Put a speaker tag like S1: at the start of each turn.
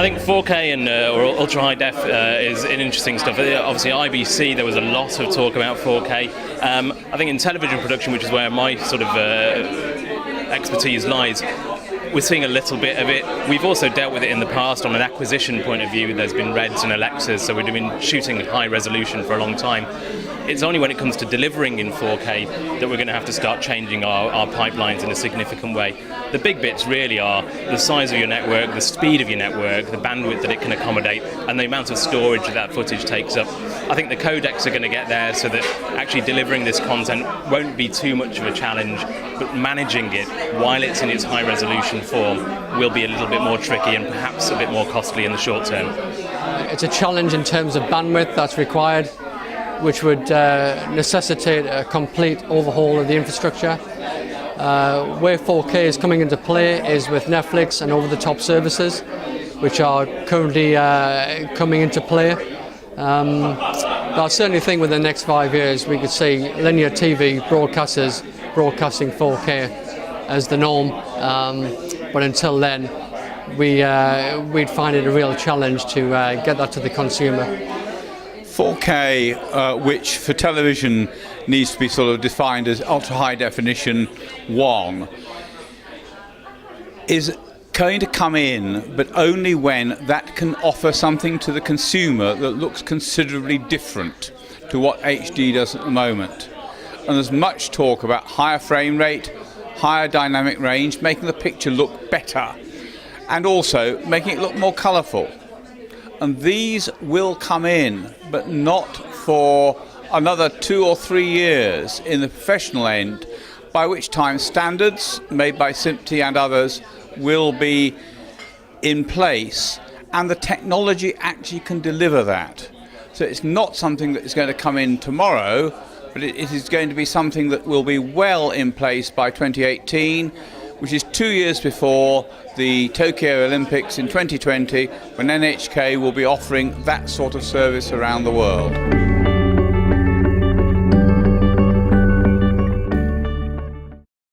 S1: I think 4K and or ultra high def is interesting stuff. Obviously, IBC there was a lot of talk about 4K. I think in television production, which is where my sort of expertise lies, we're seeing a little bit of it. We've also dealt with it in the past on an acquisition point of view. There's been Reds and Alexas, so we've been shooting high resolution for a long time. It's only when it comes to delivering in 4K that we're going to have to start changing our pipelines in a significant way. The big bits really are the size of your network, the speed of your network, the bandwidth that it can accommodate, and the amount of storage that footage takes up. I think the codecs are going to get there so that actually delivering this content won't be too much of a challenge, but managing it while it's in its high resolution form will be a little bit more tricky and perhaps a bit more costly in the short term.
S2: It's a challenge in terms of bandwidth that's required, which would necessitate a complete overhaul of the infrastructure. Where 4K is coming into play is with Netflix and over-the-top services, which are currently coming into play. I certainly think within the next 5 years we could see linear TV broadcasters broadcasting 4K as the norm, but until then we'd find it a real challenge to get that to the consumer.
S3: 4K, which for television needs to be sort of defined as ultra high definition 1, is going to come in, but only when that can offer something to the consumer that looks considerably different to what HD does at the moment. And there's much talk about higher frame rate, higher dynamic range, making the picture look better, and also making it look more colourful. And these will come in, but not for another 2 or 3 years in the professional end, by which time standards made by SMPTE and others will be in place, and the technology actually can deliver that. So it's not something that is going to come in tomorrow, but it is going to be something that will be well in place by 2018, which is 2 years before the Tokyo Olympics in 2020, when NHK will be offering that sort of service around the world.